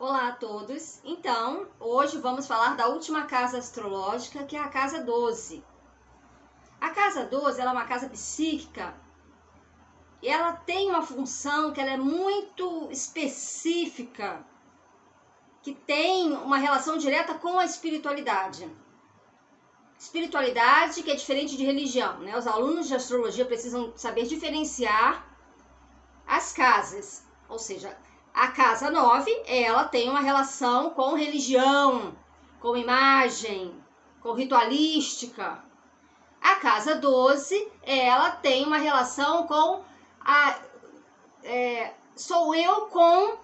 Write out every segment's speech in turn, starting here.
Olá a todos! Então, hoje vamos falar da última casa astrológica, que é a casa 12. A casa 12 ela é uma casa psíquica e ela tem uma função que ela é muito específica, que tem uma relação direta com a espiritualidade. Espiritualidade que é diferente de religião, né? Os alunos de astrologia precisam saber diferenciar as casas, ou seja, a casa 9, ela tem uma relação com religião, com imagem, com ritualística. A casa 12, ela tem uma relação com sou eu com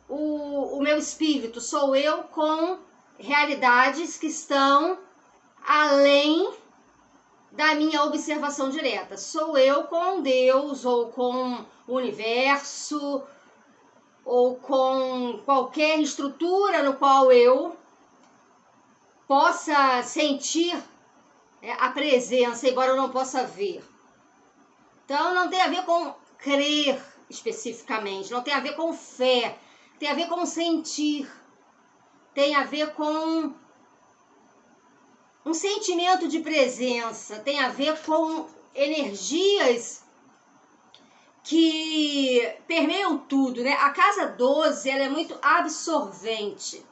o meu espírito, sou eu com realidades que estão além da minha observação direta. Sou eu com Deus, ou com o universo, ou com qualquer estrutura no qual eu possa sentir a presença, embora eu não possa ver. Então não tem a ver com crer especificamente, não tem a ver com fé, tem a ver com sentir, tem a ver com um sentimento de presença, tem a ver com energias que permeiam tudo, né? A casa 12, ela é muito absorvente.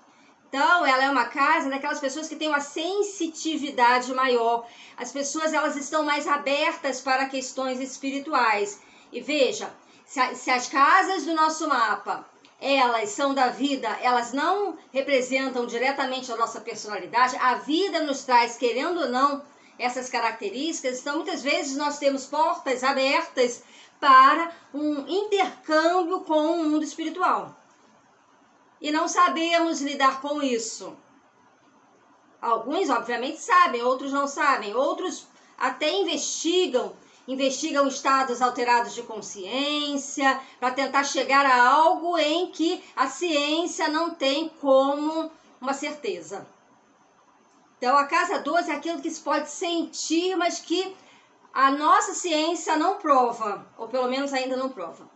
Então, ela é uma casa daquelas pessoas que têm uma sensitividade maior. As pessoas, elas estão mais abertas para questões espirituais. E veja, se as casas do nosso mapa, elas são da vida, elas não representam diretamente a nossa personalidade, a vida nos traz, querendo ou não, essas características. Então, muitas vezes nós temos portas abertas para um intercâmbio com o mundo espiritual. E não sabemos lidar com isso. Alguns, obviamente, sabem, outros não sabem. Outros até investigam estados alterados de consciência para tentar chegar a algo em que a ciência não tem como uma certeza. Então, a casa 12 é aquilo que se pode sentir, mas que a nossa ciência não prova, ou pelo menos ainda não prova.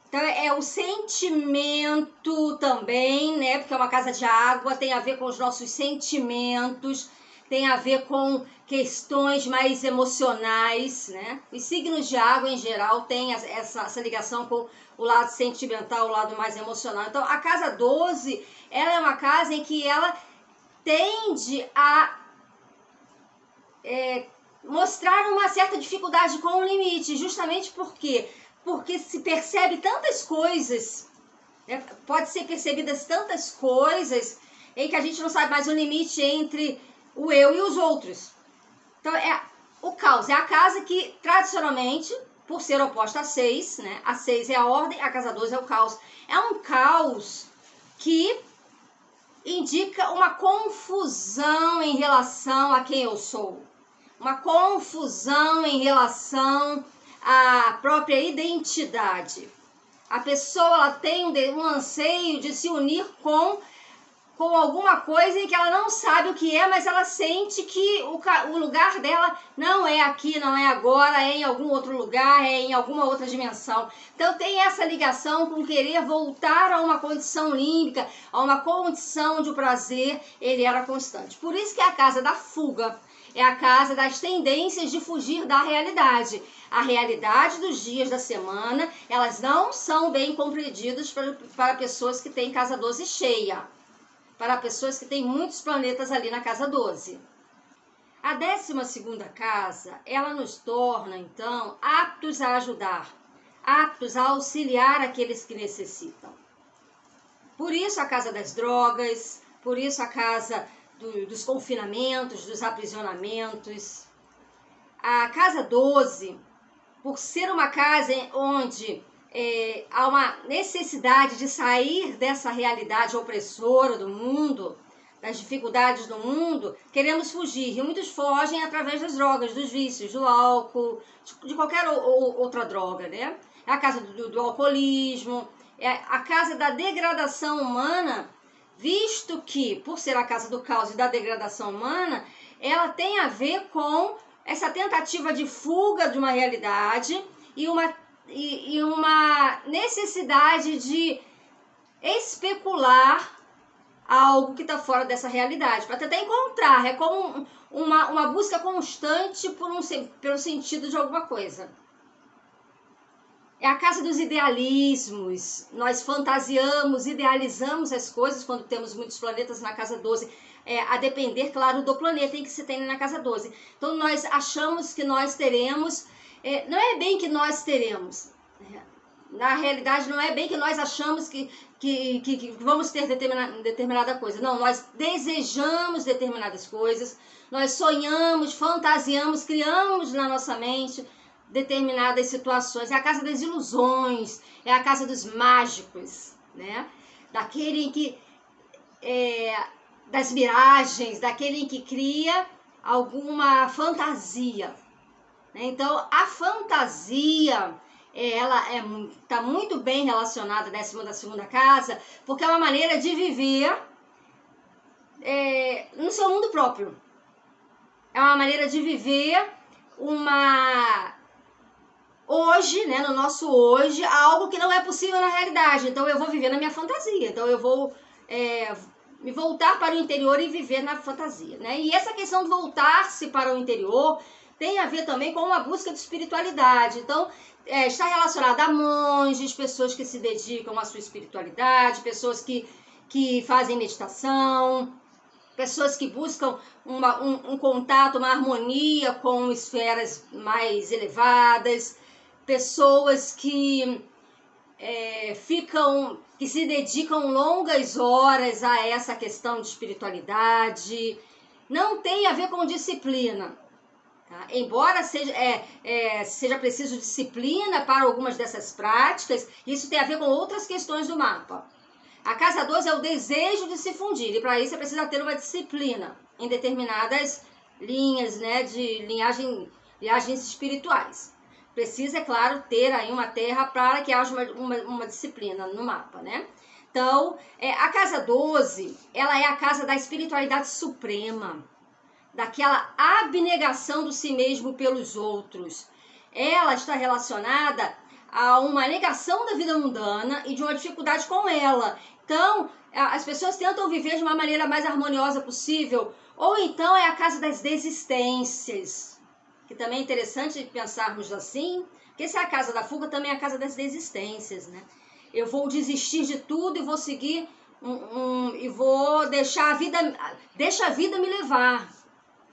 Então, é o sentimento também, né? Porque é uma casa de água, tem a ver com os nossos sentimentos, tem a ver com questões mais emocionais, né? Os signos de água, em geral, têm essa ligação com o lado sentimental, o lado mais emocional. Então, a casa 12, ela é uma casa em que ela tende a mostrar uma certa dificuldade com o limite, justamente porque se percebe tantas coisas, né? Pode ser percebidas tantas coisas em que a gente não sabe mais o limite entre o eu e os outros. Então, o caos é a casa que, tradicionalmente, por ser oposta a 6, né? A 6 é a ordem, a casa 12 é o caos. É um caos que indica uma confusão em relação a quem eu sou. Uma confusão em relação à própria identidade. A pessoa ela tem um anseio de se unir com alguma coisa em que ela não sabe o que é, mas ela sente que o lugar dela não é aqui, não é agora, é em algum outro lugar, é em alguma outra dimensão. Então tem essa ligação com querer voltar a uma condição límbica, a uma condição onde o prazer ele era constante. Por isso que é a casa da fuga. É a casa das tendências de fugir da realidade. A realidade dos dias da semana, elas não são bem compreendidas para pessoas que têm casa 12 cheia. Para pessoas que têm muitos planetas ali na casa 12. A 12ª casa, ela nos torna, então, aptos a ajudar, aptos a auxiliar aqueles que necessitam. Por isso a casa das drogas, por isso a casa dos confinamentos, dos aprisionamentos. A casa 12, por ser uma casa onde há uma necessidade de sair dessa realidade opressora do mundo, das dificuldades do mundo, queremos fugir. E muitos fogem através das drogas, dos vícios, do álcool, de qualquer outra droga, né? É a casa do alcoolismo, é a casa da degradação humana, visto que, por ser a casa do caos e da degradação humana, ela tem a ver com essa tentativa de fuga de uma realidade e uma necessidade de especular algo que está fora dessa realidade, para tentar encontrar. É como uma busca constante pelo sentido de alguma coisa. É a casa dos idealismos. Nós fantasiamos, idealizamos as coisas quando temos muitos planetas na casa 12. A depender, claro, do planeta em que se tem na casa 12. Então, nós achamos que nós teremos... não é bem que nós teremos. Na realidade, não é bem que nós achamos que vamos ter determinada coisa. Não, nós desejamos determinadas coisas. Nós sonhamos, fantasiamos, criamos na nossa mente determinadas situações. É a casa das ilusões, é a casa dos mágicos, né? Daquele que das miragens, daquele que cria alguma fantasia. Então, a fantasia, ela está muito bem relacionada à 12ª casa, porque é uma maneira de viver no seu mundo próprio. É uma maneira de viver hoje, né, no nosso hoje, algo que não é possível na realidade. Então eu vou viver na minha fantasia. Então eu vou me voltar para o interior e viver na fantasia, né? E essa questão de voltar-se para o interior tem a ver também com uma busca de espiritualidade. Então está relacionada a monges, pessoas que se dedicam à sua espiritualidade, pessoas que fazem meditação, pessoas que buscam um contato, uma harmonia com esferas mais elevadas, pessoas que que se dedicam longas horas a essa questão de espiritualidade. Não tem a ver com disciplina, tá? Embora seja preciso disciplina para algumas dessas práticas, isso tem a ver com outras questões do mapa. A casa 12 é o desejo de se fundir, e para isso é preciso ter uma disciplina em determinadas linhas, né, de linhagens espirituais. Precisa, é claro, ter aí uma terra para que haja uma disciplina no mapa, né? Então, a casa 12, ela é a casa da espiritualidade suprema, daquela abnegação do si mesmo pelos outros. Ela está relacionada a uma negação da vida mundana e de uma dificuldade com ela. Então, as pessoas tentam viver de uma maneira mais harmoniosa possível, ou então é a casa das desistências, que também é interessante pensarmos assim, porque se é a casa da fuga, também é a casa das desistências, né? Eu vou desistir de tudo e vou seguir, e vou deixar deixa a vida me levar.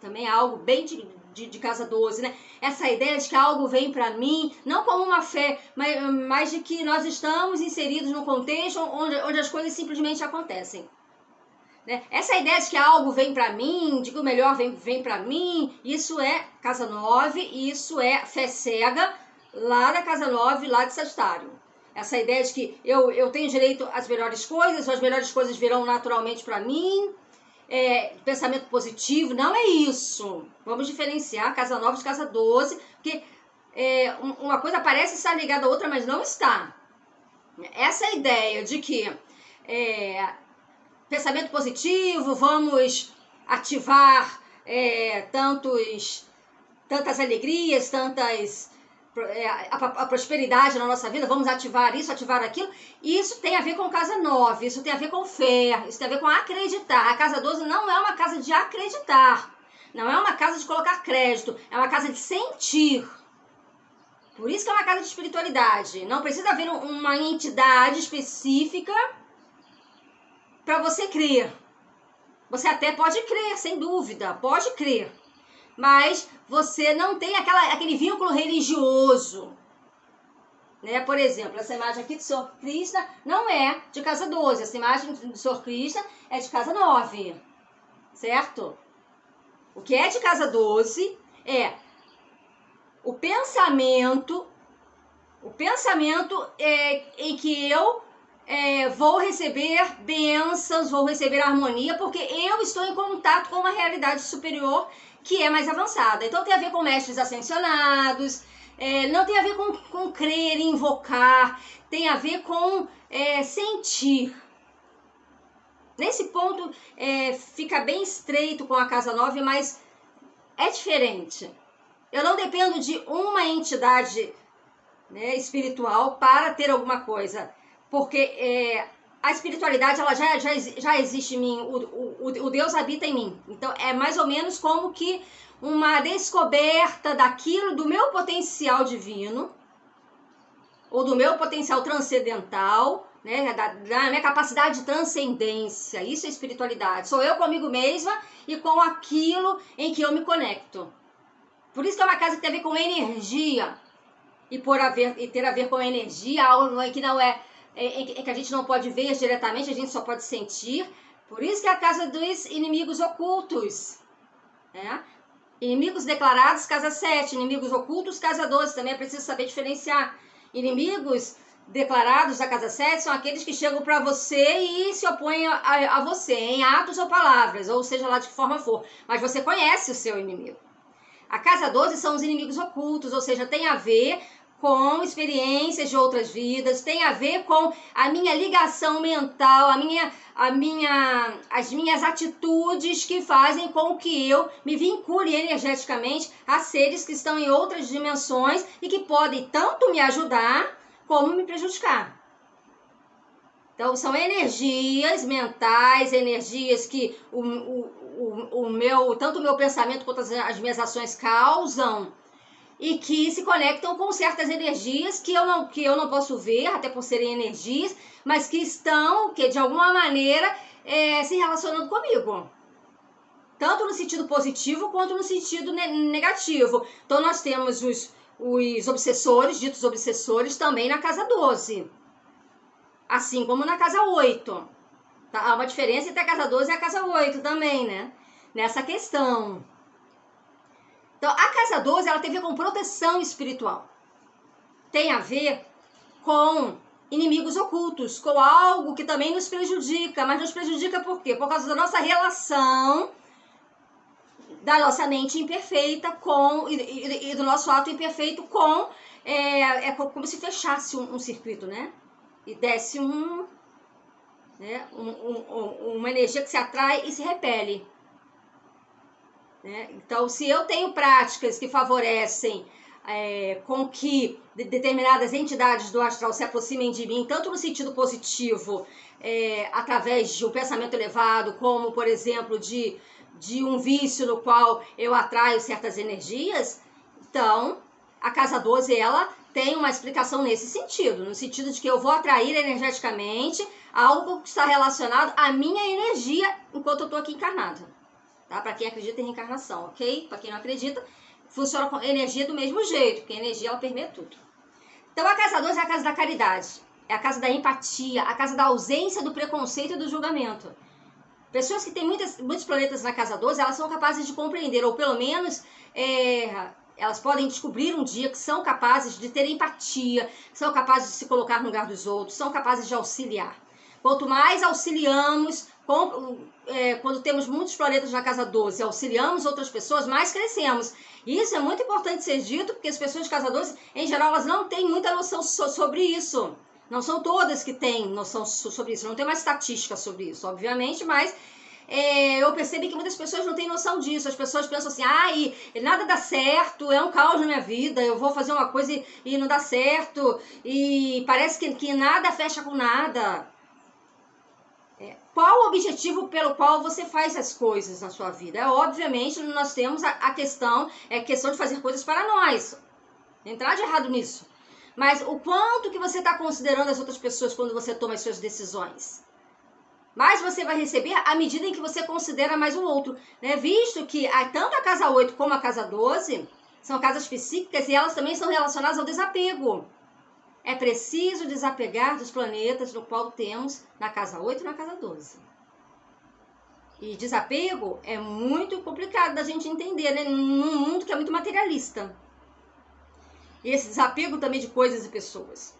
Também é algo bem de casa 12, né? Essa ideia de que algo vem para mim, não como uma fé, mas de que nós estamos inseridos num contexto onde as coisas simplesmente acontecem. Né? Essa ideia de que algo vem para mim, de que o melhor vem para mim, isso é casa 9, isso é fé cega lá da casa 9, lá de Sagitário. Essa ideia de que eu tenho direito às melhores coisas, ou as melhores coisas virão naturalmente para mim, pensamento positivo, não é isso. Vamos diferenciar casa 9 de casa 12, porque uma coisa parece estar ligada à outra, mas não está. Essa ideia de que pensamento positivo, vamos ativar tantas alegrias, a prosperidade na nossa vida, vamos ativar isso, ativar aquilo. Isso tem a ver com casa 9, isso tem a ver com fé, isso tem a ver com acreditar. A casa 12 não é uma casa de acreditar, não é uma casa de colocar crédito, é uma casa de sentir. Por isso que é uma casa de espiritualidade. Não precisa haver uma entidade específica para você crer. Você até pode crer, sem dúvida, pode crer. Mas você não tem aquele vínculo religioso. Né? Por exemplo, essa imagem aqui do Senhor Krishna não é de casa 12. Essa imagem do Senhor Krishna é de casa 9. Certo? O que é de casa 12 é o pensamento em que eu vou receber bênçãos, vou receber harmonia, porque eu estou em contato com uma realidade superior que é mais avançada. Então tem a ver com mestres ascensionados, não tem a ver com crer, invocar, tem a ver com sentir. Nesse ponto fica bem estreito com a casa 9, mas é diferente. Eu não dependo de uma entidade, né, espiritual para ter alguma coisa, porque a espiritualidade, ela já existe em mim, o Deus habita em mim. Então, é mais ou menos como que uma descoberta daquilo, do meu potencial divino, ou do meu potencial transcendental, né, da minha capacidade de transcendência. Isso é espiritualidade. Sou eu comigo mesma e com aquilo em que eu me conecto. Por isso que é uma casa que tem a ver com energia. E ter a ver com energia, algo que não é, que a gente não pode ver diretamente, a gente só pode sentir. Por isso que é a casa dos inimigos ocultos. Né? Inimigos declarados, casa 7. Inimigos ocultos, casa 12. Também é preciso saber diferenciar. Inimigos declarados da casa 7 são aqueles que chegam para você e se opõem a você, em atos ou palavras, ou seja lá de que forma for. Mas você conhece o seu inimigo. A casa 12 são os inimigos ocultos, ou seja, tem a ver com experiências de outras vidas, tem a ver com a minha ligação mental, as minhas atitudes que fazem com que eu me vincule energeticamente a seres que estão em outras dimensões e que podem tanto me ajudar como me prejudicar. Então, são energias mentais, energias que tanto o meu pensamento quanto as minhas ações causam e que se conectam com certas energias que eu não posso ver, até por serem energias, mas que estão, que de alguma maneira, se relacionando comigo. Tanto no sentido positivo quanto no sentido negativo. Então, nós temos os obsessores, ditos obsessores, também na casa 12. Assim como na casa 8. Tá? Há uma diferença entre a casa 12 e a casa 8 também, né? Nessa questão. Então, a casa 12, ela tem a ver com proteção espiritual. Tem a ver com inimigos ocultos, com algo que também nos prejudica. Mas nos prejudica por quê? Por causa da nossa relação, da nossa mente imperfeita e do nosso ato imperfeito com... É como se fechasse um circuito, né? E desse uma energia que se atrai e se repele. Então, se eu tenho práticas que favorecem com que determinadas entidades do astral se aproximem de mim, tanto no sentido positivo, através de um pensamento elevado, como, por exemplo, de um vício no qual eu atraio certas energias, então, a casa 12, ela tem uma explicação nesse sentido, no sentido de que eu vou atrair energeticamente algo que está relacionado à minha energia enquanto eu estou aqui encarnada. Tá? Para quem acredita em reencarnação, ok? Para quem não acredita, funciona com energia do mesmo jeito, porque a energia ela permeia tudo. Então a casa 12 é a casa da caridade, é a casa da empatia, a casa da ausência do preconceito e do julgamento. Pessoas que têm muitos planetas na casa 12, elas são capazes de compreender, ou pelo menos elas podem descobrir um dia que são capazes de ter empatia, são capazes de se colocar no lugar dos outros, são capazes de auxiliar. Quanto mais auxiliamos, quando temos muitos planetas na casa 12, auxiliamos outras pessoas, mais crescemos. E isso é muito importante ser dito, porque as pessoas de casa 12, em geral, elas não têm muita noção sobre isso. Não são todas que têm noção sobre isso, não tem uma estatística sobre isso, obviamente, mas eu percebi que muitas pessoas não têm noção disso. As pessoas pensam assim, nada dá certo, é um caos na minha vida, eu vou fazer uma coisa e não dá certo, e parece que nada fecha com nada. Qual o objetivo pelo qual você faz as coisas na sua vida? Obviamente, nós temos a questão de fazer coisas para nós. Não tem nada de errado nisso. Mas o quanto que você está considerando as outras pessoas quando você toma as suas decisões? Mais você vai receber à medida em que você considera mais o outro. Né? Visto que tanto a casa 8 como a casa 12 são casas psíquicas e elas também são relacionadas ao desapego. É preciso desapegar dos planetas no qual temos na casa 8 e na casa 12. E desapego é muito complicado da gente entender, né? Num mundo que é muito materialista. E esse desapego também de coisas e pessoas.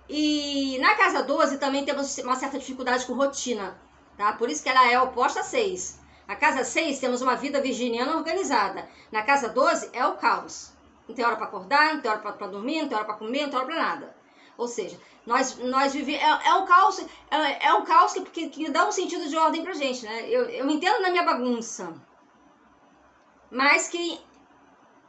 E na casa 12 também temos uma certa dificuldade com rotina, tá? Por isso que ela é oposta a 6. Na casa 6 temos uma vida virginiana organizada. Na casa 12 é o caos. Não tem hora para acordar, não tem hora para dormir, não tem hora para comer, não tem hora para nada. Ou seja, nós vivemos... É um caos que dá um sentido de ordem pra gente, né? Eu me entendo na minha bagunça. Mas que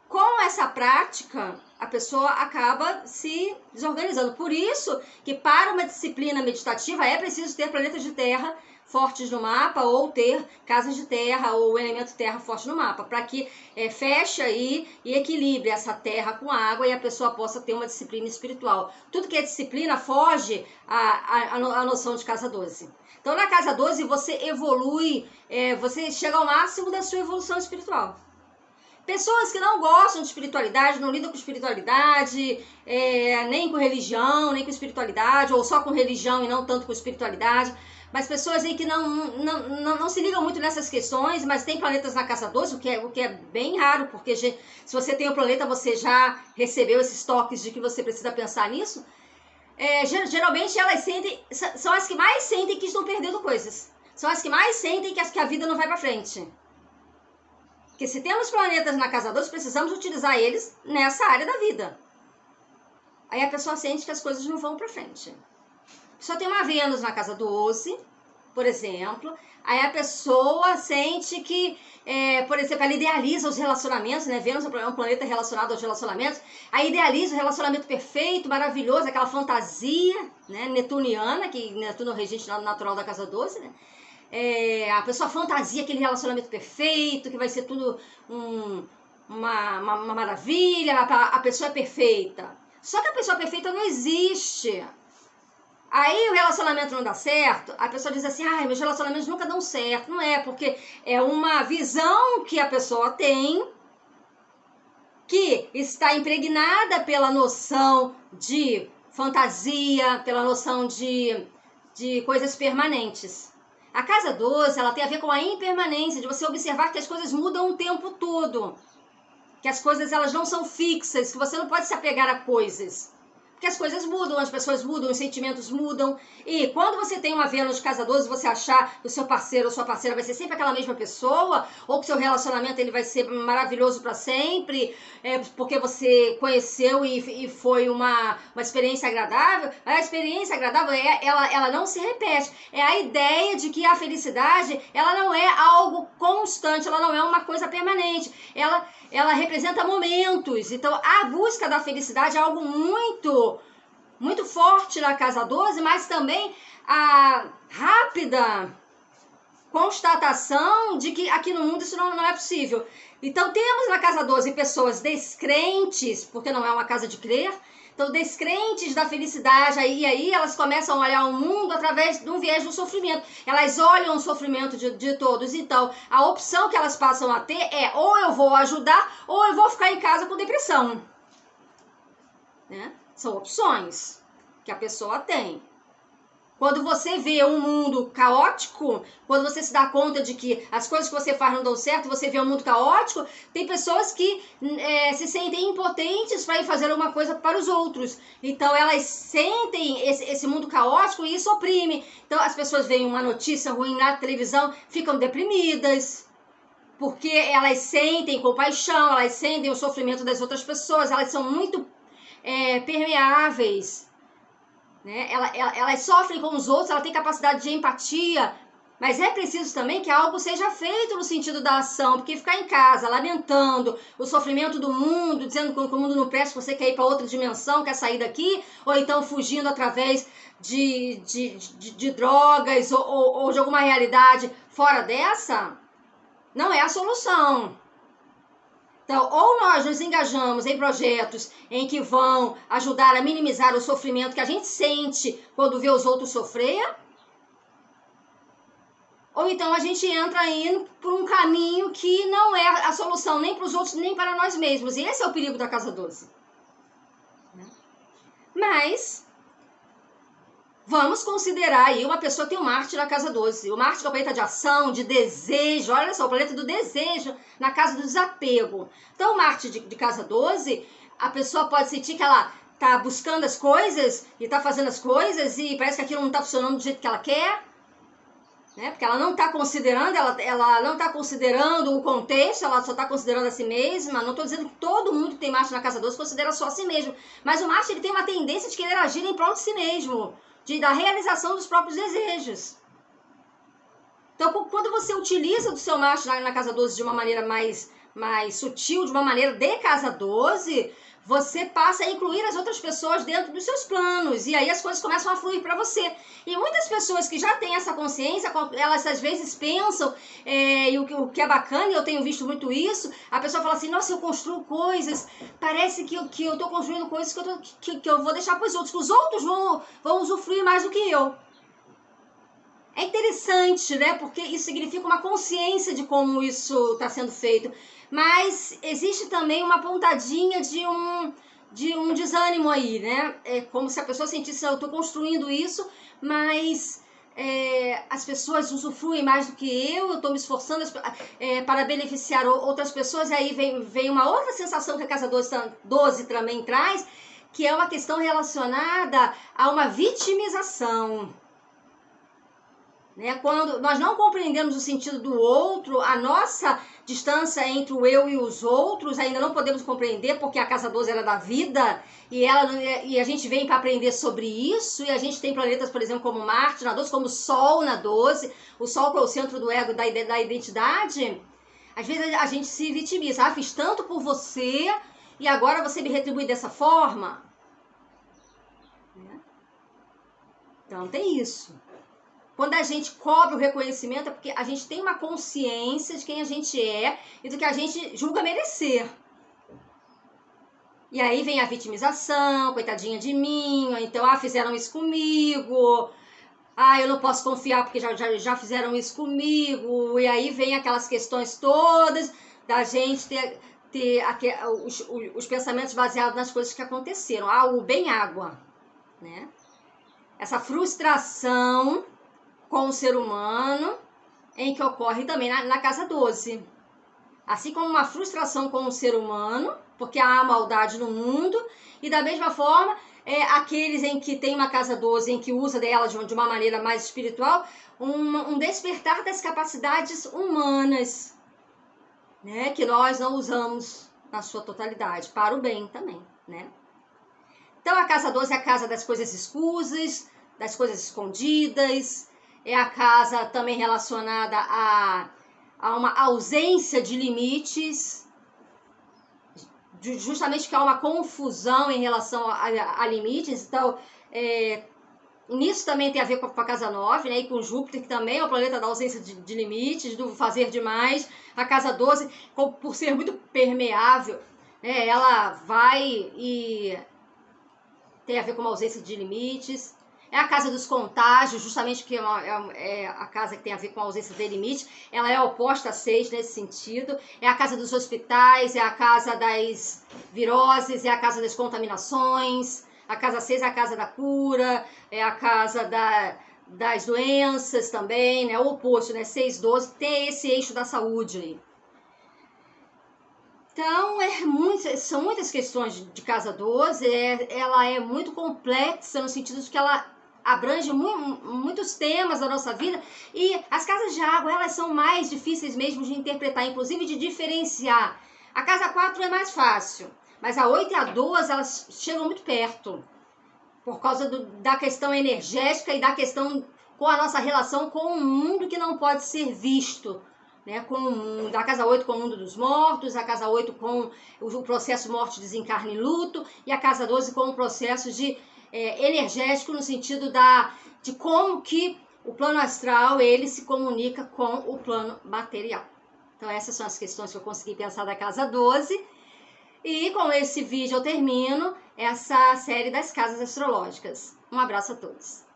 com essa prática a pessoa acaba se desorganizando. Por isso que para uma disciplina meditativa é preciso ter planetas de terra fortes no mapa, ou ter casas de terra, ou elemento terra forte no mapa, para que feche aí e equilibre essa terra com a água e a pessoa possa ter uma disciplina espiritual. Tudo que é disciplina foge à noção de casa 12. Então, na casa 12, você evolui, você chega ao máximo da sua evolução espiritual. Pessoas que não gostam de espiritualidade, não lidam com espiritualidade, nem com religião, nem com espiritualidade, ou só com religião e não tanto com espiritualidade, mas pessoas aí que não se ligam muito nessas questões, mas tem planetas na casa 12, o que é bem raro, porque se você tem o planeta, você já recebeu esses toques de que você precisa pensar nisso. Geralmente elas são as que mais sentem que estão perdendo coisas. São as que mais sentem que a vida não vai para frente. Porque se temos planetas na casa 12, precisamos utilizar eles nessa área da vida. Aí a pessoa sente que as coisas não vão para frente. Só tem uma Vênus na casa 12, por exemplo. Aí a pessoa sente que, por exemplo, ela idealiza os relacionamentos, né? Vênus é um planeta relacionado aos relacionamentos. Aí idealiza o relacionamento perfeito, maravilhoso, aquela fantasia, né, netuniana, que Netuno é o regente natural da casa 12, né? A pessoa fantasia aquele relacionamento perfeito, que vai ser tudo uma maravilha, a pessoa é perfeita. Só que a pessoa perfeita não existe. Aí o relacionamento não dá certo, a pessoa diz assim, meus relacionamentos nunca dão certo. Não é, porque é uma visão que a pessoa tem, que está impregnada pela noção de fantasia, pela noção de coisas permanentes. A casa 12, ela tem a ver com a impermanência, de você observar que as coisas mudam o tempo todo. Que as coisas, elas não são fixas, que você não pode se apegar a coisas. Porque as coisas mudam, as pessoas mudam, os sentimentos mudam. E quando você tem uma Vênus de casa 12, você achar que o seu parceiro ou sua parceira vai ser sempre aquela mesma pessoa, ou que o seu relacionamento ele vai ser maravilhoso para sempre, porque você conheceu e foi uma experiência agradável, a experiência agradável, ela não se repete. É a ideia de que a felicidade, ela não é algo constante, ela não é uma coisa permanente. Ela representa momentos. Então, a busca da felicidade é algo muito forte na casa 12, mas também a rápida constatação de que aqui no mundo isso não é possível. Então, temos na casa 12 pessoas descrentes, porque não é uma casa de crer, então descrentes da felicidade, e aí elas começam a olhar o mundo através de um viés do sofrimento. Elas olham o sofrimento de todos. Então, a opção que elas passam a ter é ou eu vou ajudar ou eu vou ficar em casa com depressão. Né? São opções que a pessoa tem. Quando você vê um mundo caótico, quando você se dá conta de que as coisas que você faz não dão certo, você vê um mundo caótico, tem pessoas que se sentem impotentes para ir fazer alguma coisa para os outros. Então elas sentem esse mundo caótico e isso oprime. Então as pessoas veem uma notícia ruim na televisão, ficam deprimidas, porque elas sentem compaixão, elas sentem o sofrimento das outras pessoas, elas são muito permeáveis. Né? Elas sofrem com os outros, ela tem capacidade de empatia, mas é preciso também que algo seja feito no sentido da ação, porque ficar em casa lamentando o sofrimento do mundo, dizendo que o mundo não presta, que você quer ir para outra dimensão, quer sair daqui, ou então fugindo através de drogas ou de alguma realidade fora dessa, não é a solução. Então, ou nós nos engajamos em projetos em que vão ajudar a minimizar o sofrimento que a gente sente quando vê os outros sofrer, ou então a gente entra indo por um caminho que não é a solução nem para os outros, nem para nós mesmos. E esse é o perigo da casa 12. Mas vamos considerar aí uma pessoa que tem o Marte na casa 12. O Marte é o planeta de ação, de desejo. Olha só, o planeta do desejo na casa do desapego. Então, o Marte de casa 12, a pessoa pode sentir que ela tá buscando as coisas e tá fazendo as coisas e parece que aquilo não tá funcionando do jeito que ela quer. Né? Porque ela não está considerando, ela não está considerando o contexto, ela só está considerando a si mesma. Não estou dizendo que todo mundo que tem Marte na casa 12 considera só a si mesmo. Mas o Marte ele tem uma tendência de querer agir em prol de si mesmo, da realização dos próprios desejos. Então, quando você utiliza do seu Marte na casa 12 de uma maneira mais sutil, de uma maneira de casa 12, você passa a incluir as outras pessoas dentro dos seus planos, e aí as coisas começam a fluir para você. E muitas pessoas que já têm essa consciência, elas às vezes pensam, e o que é bacana, e eu tenho visto muito isso, a pessoa fala assim, nossa, eu construo coisas, parece que eu estou construindo coisas que eu vou deixar para os outros, que os outros vão usufruir mais do que eu. É interessante, né? Porque isso significa uma consciência de como isso está sendo feito. Mas existe também uma pontadinha de um desânimo aí, né? É como se a pessoa sentisse, eu estou construindo isso, mas as pessoas usufruem mais do que eu estou me esforçando para beneficiar outras pessoas, e aí vem uma outra sensação que a Casa 12 também traz, que é uma questão relacionada a uma vitimização. Quando nós não compreendemos o sentido do outro, a nossa distância entre o eu e os outros, ainda não podemos compreender, porque a Casa 12 era da vida, e a gente vem para aprender sobre isso, e a gente tem planetas, por exemplo, como Marte na 12, como o Sol na 12, o Sol que é o centro do ego, da identidade. Às vezes a gente se vitimiza, fiz tanto por você, e agora você me retribui dessa forma. Então tem isso. Quando a gente cobra o reconhecimento é porque a gente tem uma consciência de quem a gente é e do que a gente julga merecer. E aí vem a vitimização, coitadinha de mim, ou então, fizeram isso comigo, eu não posso confiar porque já fizeram isso comigo, e aí vem aquelas questões todas da gente ter os pensamentos baseados nas coisas que aconteceram. O bem água, né? Essa frustração com o ser humano, em que ocorre também na Casa 12. Assim como uma frustração com o ser humano, porque há maldade no mundo, e da mesma forma, aqueles em que tem uma Casa 12, em que usa dela de uma maneira mais espiritual, um despertar das capacidades humanas, né, que nós não usamos na sua totalidade, para o bem também, né? Então a Casa 12 é a casa das coisas escusas, das coisas escondidas, é a casa também relacionada a uma ausência de limites, justamente que há uma confusão em relação a limites. Então, nisso também tem a ver com a Casa 9, né, e com Júpiter, que também é o planeta da ausência de limites, do fazer demais. A Casa 12, por ser muito permeável, né, ela vai e tem a ver com uma ausência de limites. É a casa dos contágios, justamente porque é a casa que tem a ver com a ausência de limite. Ela é oposta a 6 nesse sentido. É a casa dos hospitais, é a casa das viroses, é a casa das contaminações. A casa 6 é a casa da cura, é a casa das doenças também, né? O oposto, né? 6, 12, tem esse eixo da saúde aí. Então, são muitas questões de Casa 12, ela é muito complexa no sentido de que ela abrange muitos temas da nossa vida, e as casas de água, elas são mais difíceis mesmo de interpretar, inclusive de diferenciar. A Casa 4 é mais fácil, mas a 8 e a 12, elas chegam muito perto, por causa da questão energética e da questão com a nossa relação com o mundo que não pode ser visto, né, da Casa 8 com o mundo dos mortos, a Casa 8 com o processo morte, desencarne e luto, e a Casa 12 com o processo energético no sentido de como que o plano astral ele se comunica com o plano material. Então essas são as questões que eu consegui pensar da Casa 12, e com esse vídeo eu termino essa série das casas astrológicas. Um abraço a todos.